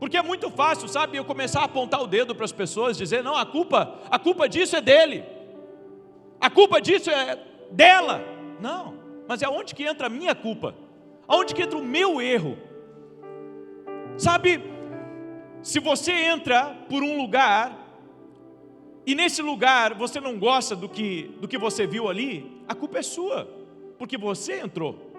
Porque é muito fácil, sabe, eu começar a apontar o dedo para as pessoas, dizer, não, a culpa disso é dele, a culpa disso é dela. Não, mas é onde que entra a minha culpa, aonde que entra o meu erro. Sabe, se você entra por um lugar, e nesse lugar você não gosta do que você viu ali, a culpa é sua, porque você entrou.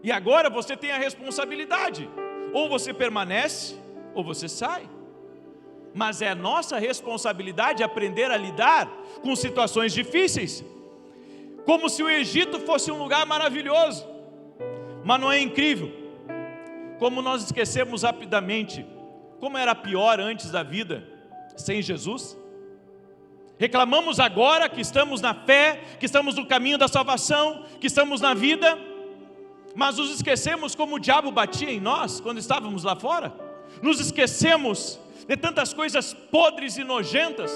E agora você tem a responsabilidade, ou você permanece, ou você sai. Mas é nossa responsabilidade aprender a lidar com situações difíceis, como se o Egito fosse um lugar maravilhoso. Mas não é incrível como nós esquecemos rapidamente como era pior antes da vida sem Jesus? Reclamamos agora que estamos na fé, que estamos no caminho da salvação, que estamos na vida, mas nos esquecemos como o diabo batia em nós quando estávamos lá fora. Nos esquecemos de tantas coisas podres e nojentas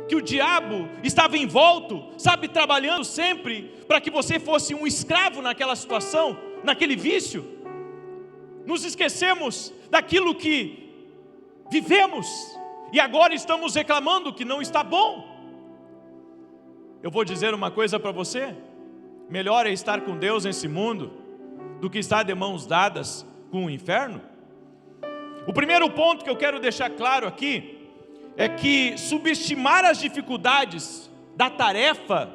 que o diabo estava envolto, sabe, trabalhando sempre para que você fosse um escravo naquela situação, naquele vício. Nos esquecemos daquilo que vivemos e agora estamos reclamando que não está bom. Eu vou dizer uma coisa para você: melhor é estar com Deus nesse mundo do que estar de mãos dadas com o inferno. O primeiro ponto que eu quero deixar claro aqui é que subestimar as dificuldades da tarefa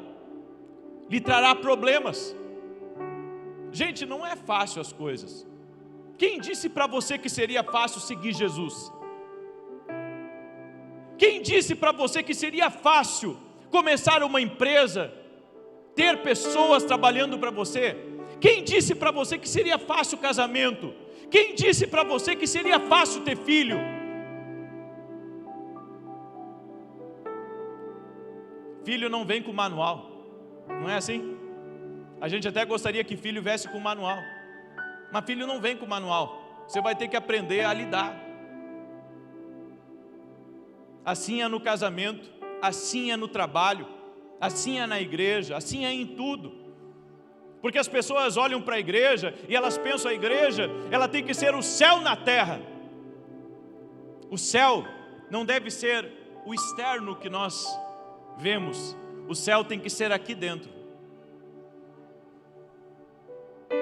lhe trará problemas. Gente, não é fácil as coisas. Quem disse para você que seria fácil seguir Jesus? Quem disse para você que seria fácil começar uma empresa, ter pessoas trabalhando para você? Quem disse para você que seria fácil o casamento? Quem disse para você que seria fácil ter filho? Filho não vem com manual, não é assim? A gente até gostaria que filho viesse com manual, mas filho não vem com manual. Você vai ter que aprender a lidar. Assim é no casamento, assim é no trabalho, assim é na igreja, assim é em tudo. Porque as pessoas olham para a igreja e elas pensam: a igreja, ela tem que ser o céu na terra. O céu não deve ser o externo que nós vemos, o céu tem que ser aqui dentro.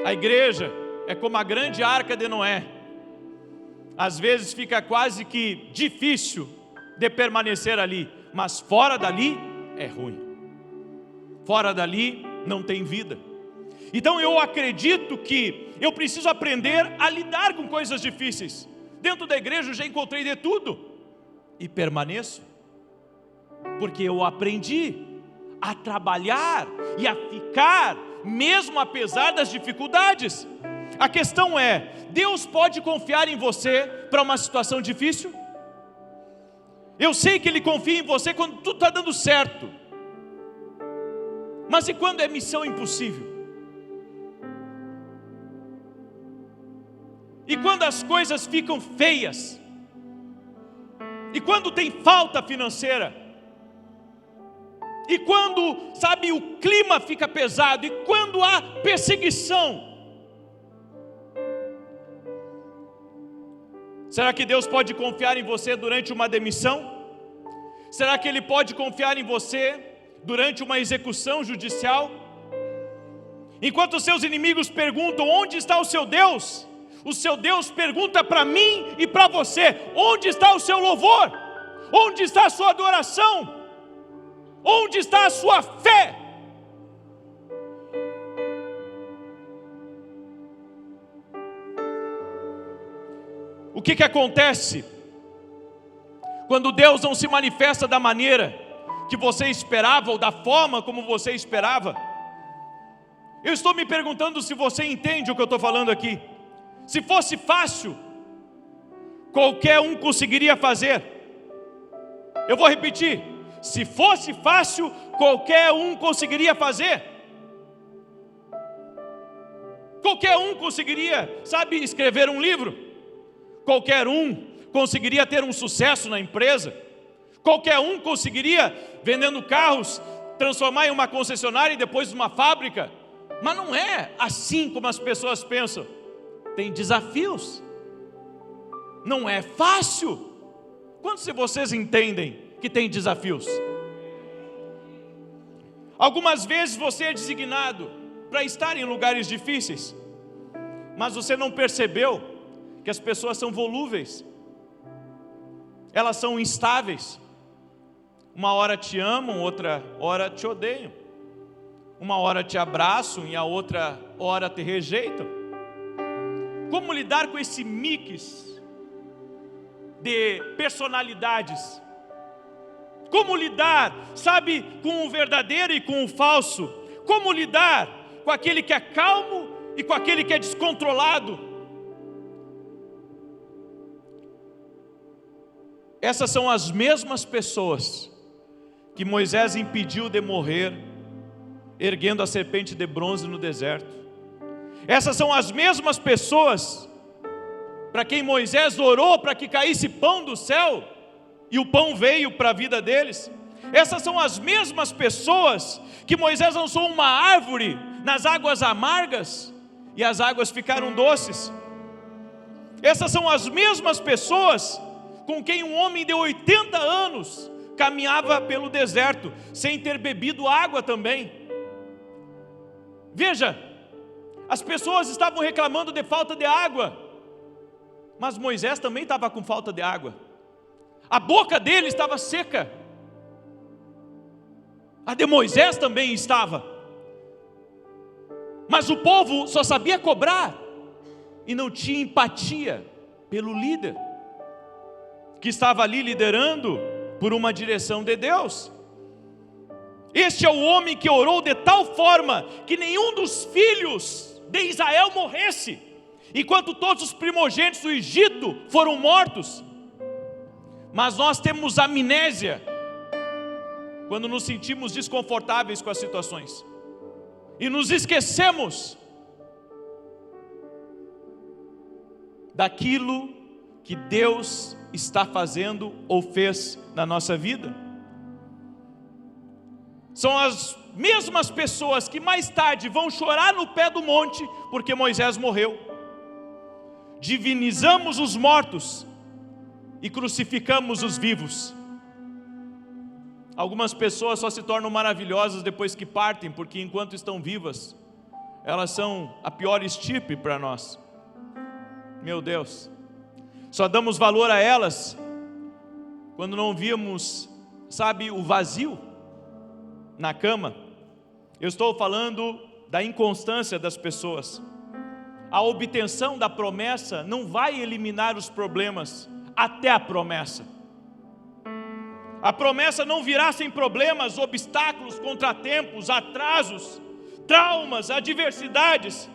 A igreja é como a grande arca de Noé. Às vezes fica quase que difícil de permanecer ali, mas fora dali é ruim. Fora dali não tem vida. Então eu acredito que eu preciso aprender a lidar com coisas difíceis. Dentro da igreja eu já encontrei de tudo e permaneço, porque eu aprendi a trabalhar e a ficar, mesmo apesar das dificuldades. A questão é: Deus pode confiar em você para uma situação difícil? Eu sei que Ele confia em você quando tudo está dando certo, mas e quando é missão impossível? E quando as coisas ficam feias? E quando tem falta financeira? E quando, sabe, o clima fica pesado? E quando há perseguição? Será que Deus pode confiar em você durante uma demissão? Será que Ele pode confiar em você durante uma execução judicial? Enquanto os seus inimigos perguntam: onde está o seu Deus? O seu Deus pergunta para mim e para você: onde está o seu louvor? Onde está a sua adoração? Onde está a sua fé? O que acontece quando Deus não se manifesta da maneira que você esperava, ou da forma como você esperava? Eu estou me perguntando se você entende o que eu estou falando aqui. Se fosse fácil, qualquer um conseguiria fazer. Eu vou repetir: se fosse fácil, qualquer um conseguiria fazer. Qualquer um conseguiria, sabe, escrever um livro. Qualquer um conseguiria ter um sucesso na empresa. Qualquer um conseguiria, vendendo carros, transformar em uma concessionária e depois uma fábrica. Mas não é assim como as pessoas pensam. Tem desafios. não é fácil. Quantos de vocês entendem que tem desafios? Algumas vezes você é designado para estar em lugares difíceis, mas você não percebeu que as pessoas são volúveis, elas são instáveis. Uma hora te amam, outra hora te odeiam. Uma hora te abraçam e a outra hora te rejeitam. Como lidar com esse mix de personalidades? Como lidar, sabe, com o verdadeiro e com o falso? Como lidar com aquele que é calmo e com aquele que é descontrolado? Essas são as mesmas pessoas que Moisés impediu de morrer, erguendo a serpente de bronze no deserto. Essas são as mesmas pessoas para quem Moisés orou para que caísse pão do céu, e o pão veio para a vida deles. Essas são as mesmas pessoas que Moisés lançou uma árvore nas águas amargas, e as águas ficaram doces. Essas são as mesmas pessoas com quem um homem de 80 anos caminhava pelo deserto, sem ter bebido água também. Veja, as pessoas estavam reclamando de falta de água, mas Moisés também estava com falta de água. A boca dele estava seca, a de Moisés também estava. Mas o povo só sabia cobrar e não tinha empatia pelo líder que estava ali liderando por uma direção de Deus. Este é o homem que orou de tal forma que nenhum dos filhos de Israel morresse, enquanto todos os primogênitos do Egito foram mortos. Mas nós temos amnésia quando nos sentimos desconfortáveis com as situações, e nos esquecemos daquilo que Deus está fazendo ou fez na nossa vida. São as mesmas pessoas que mais tarde vão chorar no pé do monte porque Moisés morreu. Divinizamos os mortos e crucificamos os vivos. Algumas pessoas só se tornam maravilhosas depois que partem, porque enquanto estão vivas, elas são a pior estirpe para nós. Meu Deus, só damos valor a elas quando não víamos, sabe, o vazio na cama. Eu estou falando da inconstância das pessoas. A obtenção da promessa não vai eliminar os problemas até a promessa. A promessa não virá sem problemas, obstáculos, contratempos, atrasos, traumas, adversidades.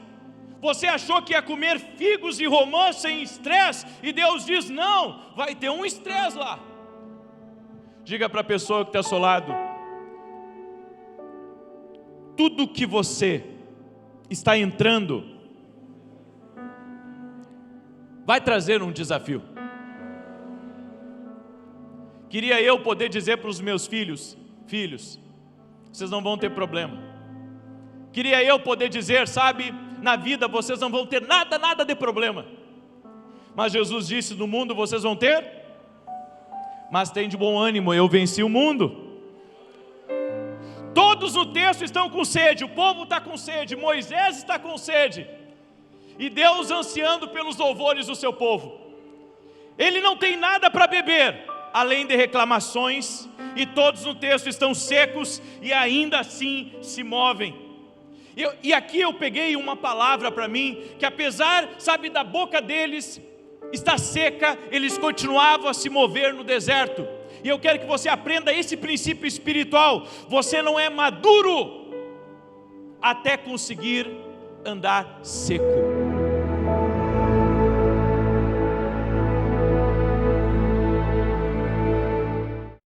Você achou que ia comer figos e romãs sem estresse, e Deus diz: não, vai ter um estresse lá. Diga para a pessoa que está ao seu lado: tudo que você está entrando vai trazer um desafio. Queria eu poder dizer para os meus filhos: filhos, vocês não vão ter problema. Queria eu poder dizer, sabe, na vida vocês não vão ter nada de problema. Mas Jesus disse: no mundo vocês vão ter, mas tem de bom ânimo, eu venci o mundo. Todos no texto estão com sede, o povo está com sede, Moisés está com sede, e Deus ansiando pelos louvores do seu povo. Ele não tem nada para beber, além de reclamações, e todos no texto estão secos e ainda assim se movem. E aqui eu peguei uma palavra para mim, que apesar, sabe, da boca deles estar seca, eles continuavam a se mover no deserto. E eu quero que você aprenda esse princípio espiritual: você não é maduro até conseguir andar seco.